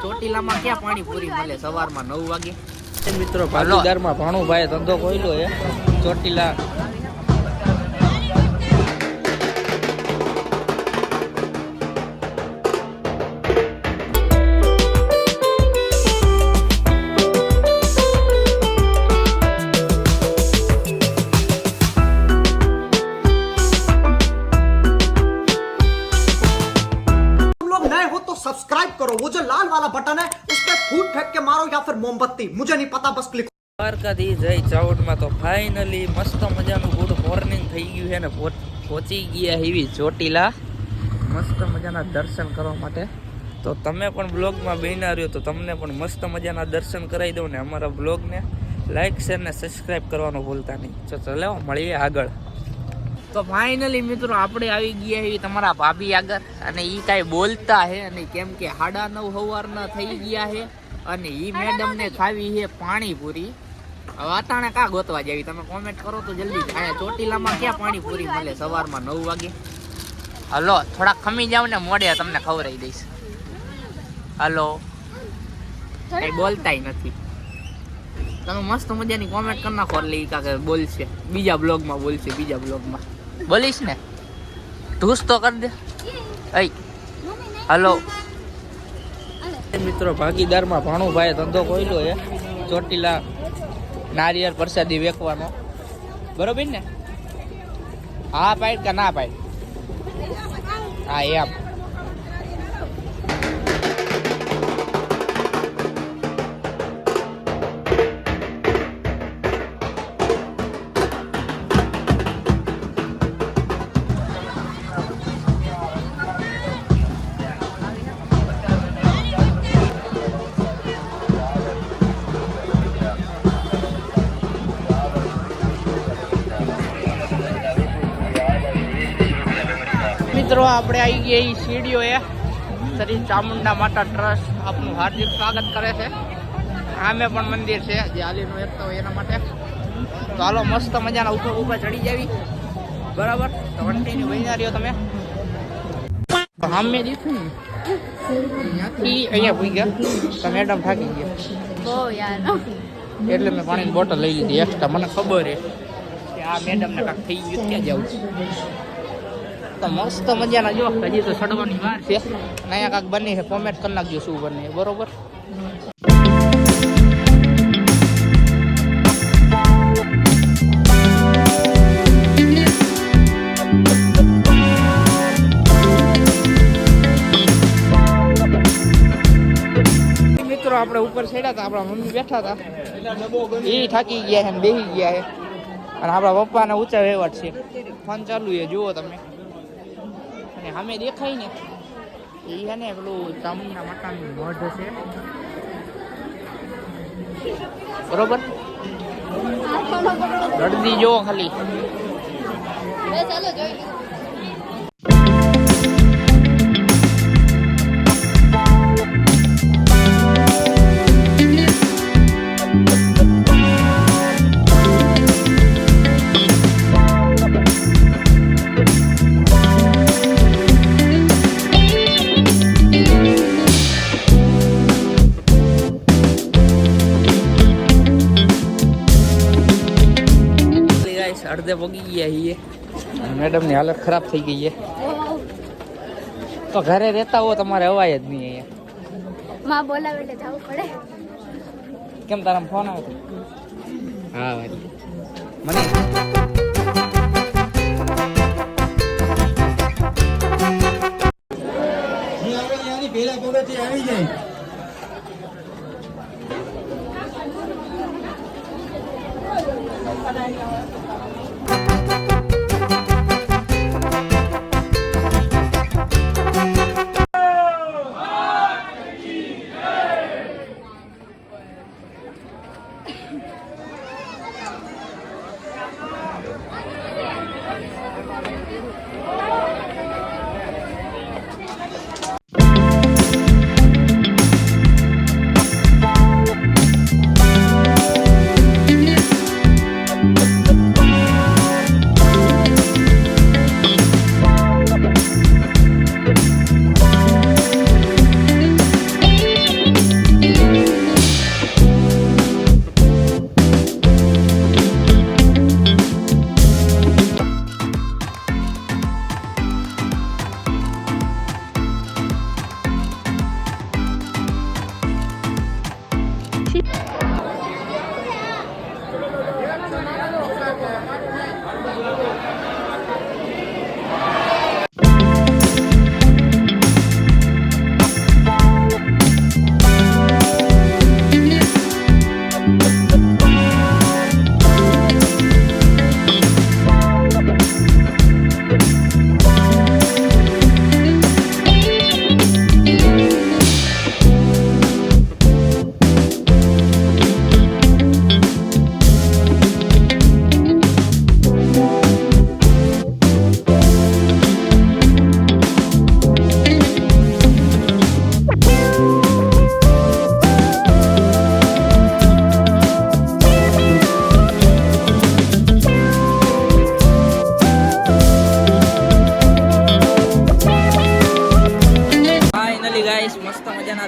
ચોટીલામાં ક્યાં પાણીપુરી મળે સવારમાં 9 વાગે? મિત્રો ભાગીદારમાં ભાણુભાઈ ધંધો ખોલ્યો છે ચોટીલા. सब्सक्राइब करो, वो जो लाल वाला बटन है उस पे फूट फेंक के मारो या फिर मोमबत्ती, मुझे नहीं पता, बस क्लिक. દ્વારકાથી જય ચાવડમાં તો ફાઇનલી મસ્ત મજાનું ગુડ મોર્નિંગ થઈ ગયું છે ને પહોંચી ગયા એવી ચોટીલા મસ્ત મજાના દર્શન કરવા માટે. તો તમે પણ બ્લોગમાં બન્યા રહ્યો તો તમને પણ મસ્ત મજાના દર્શન કરાવી દઉં ને અમારા બ્લોગને લાઇક શેર ને સબસ્ક્રાઈબ કરવાનું ભૂલતા નહીં. ચલો મળીએ આગળ. તો ફાઇનલી મિત્રો આપણે આવી ગયા એવી તમારા ભાભી આગળ, અને એ કાંઈ બોલતા હે અને કેમ કે 9:30 સવારના થઈ ગયા છે અને એ મેડમને ખાવી છે પાણીપુરી. વાતાણે કા ગોતવા જાવી? તમે કોમેન્ટ કરો તો જલ્દી થાય. ચોટીલામાં ક્યાં પાણીપુરી મળે સવારમાં 9 વાગે? હલો થોડા ખમી જાવ ને, મોડે તમને ખવડાવી દઈશ. હલો કઈ બોલતાય નથી. તમે મસ્ત મજાની કોમેન્ટ કરી નાખો એટલે કાકે બોલશે બીજા બ્લોગમાં, બોલશે બીજા બ્લોગમાં. બોલીશ ને? ઢૂસ તો કરી દે. હલો મિત્રો ભાગીદારમાં ભાણુભાઈ ધંધો ખોલ્યો છે ચોટીલા નારિયેળ પ્રસાદી વેચવાનો. બરોબર ને? હા પાડ કે ના પાડ? હા એમ. મિત્રો આપણે આવી ગયા એ સીડીઓ એ શ્રી ચામુંડા માતા ટ્રસ્ટ આપનું હાર્દિક સ્વાગત કરે છે. સામે પણ મંદિર છે જે હાલીનો એકતા હોય એના માટે. તો હાલો મસ્ત મજાના ઉપર ચડી જાવી. બરાબર, તો કન્ટિન્યુ બન્યા રહ્યો તમે. સામે દીધું ને ત્યાંથી અહીંયા પૂઈ ગયા તો મેડમ થાકી ગયા એટલે મેં પાણીની બોટલ લઈ લીધી એક્સ્ટ્રા. મને ખબર છે કે આ મેડમને કાંઈક થઈ ગયું, ક્યાં જવું. તો મસ્ત મજાના જો હજી તો ચડવાની વાર છે અને અહીંયા કાંઈક બની છે. કોમેન્ટ કરી નાખજો શું બને. બરોબર. મિત્રો આપણે ઉપર ચડ્યા હતા, આપણા મમ્મી બેઠા હતા, એ થાકી ગયા છે ને બેસી ગયા છે. અને આપણા પપ્પાને ઊંચા વહેવાટ છે, ફોન ચાલુ છે જુઓ તમે. અને સામે દેખાય ને એ છે ને પેલું ચામુંડા માતાનું મઢ છે. બરોબર, રડદી જોવો ખાલી. અડધે પગી ગયા છીએ. મેડમની હાલત ખરાબ થઈ ગઈ છે. તો ઘરે રહેતા હો તમારે અવાય જ નહીં અહીંયા. માં બોલાવે એટલે જવું પડે. કેમ તારા ફોન આવ્યો? હા ભાઈ મને પેલા પગથી આવી જાય.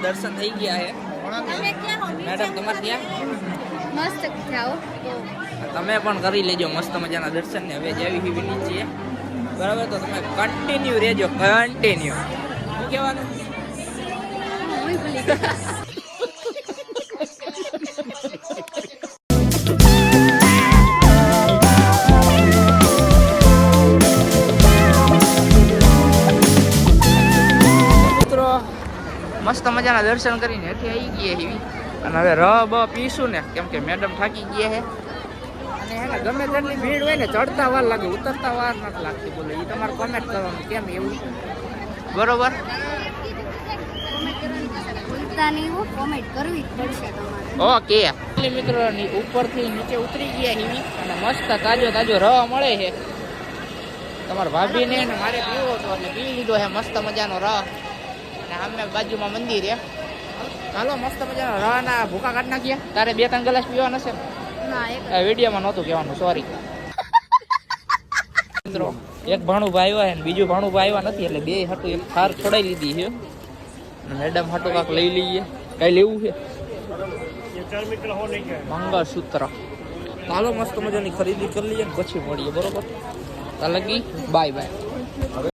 મજાના દર્શન થઈ ગયા છે મેડમ તમારે ત્યાં મસ્ત જાઓ તો તમે પણ કરી લેજો મસ્ત મજાના દર્શન ને હવે જેવી હીવી નીચે બરાબર તો તમે કન્ટિન્યુ રહેજો કન્ટિન્યુ શું કહેવાનું હું ભૂલી ગઈ. મિત્રો મસ્ત મજાના દર્શન કરીને હેઠી આવી ગયા એવી અને હવે ર બ પીશું ને કેમ કે મેડમ થાકી ગયા છે અને એને ગમે તેટલી ભીડ હોય ને ચડતા વાર લાગે ઉતરતા વાર નથી લાગતી બોલો એ તમારે કોમેન્ટ કરવાનું કેમ એવું બરોબર ભૂલતા નહીં હો, કોમેન્ટ કરવી જ પડશે તમારે. ઓકે મિત્રો ઉપરથી નીચે ઉતરી ગયા એવી અને મસ્ત તાજો તાજો ર મળે છે તમારા ભાભીને ને મારે પીવો હતો એટલે પી લીધો છે મસ્ત મજાનો ર અને સામે બાજુમાં મંદિર છે ચાલો મસ્ત મજાનો ર ના ભૂકા કાઢ નાખ્યા તારે 2-3 ગ્લાસ પીવાના છે ના એક વિડીયોમાં નહોતું કહેવાનું સોરી મિત્રો એક ભાણું આવ્યા છે ને બીજું ભાણું આવ્યા નથી એટલે બે હાટું એક થાર છોડાઈ લીધી છે અને મેડમ હાટું કાંક લઈ લઈએ કઈ લેવું છે મંગળસૂત્ર ચાલો મસ્ત મજાની ખરીદી કરી લઈએ ને પછી મળીએ બરોબર તાલગી બાય બાય હવે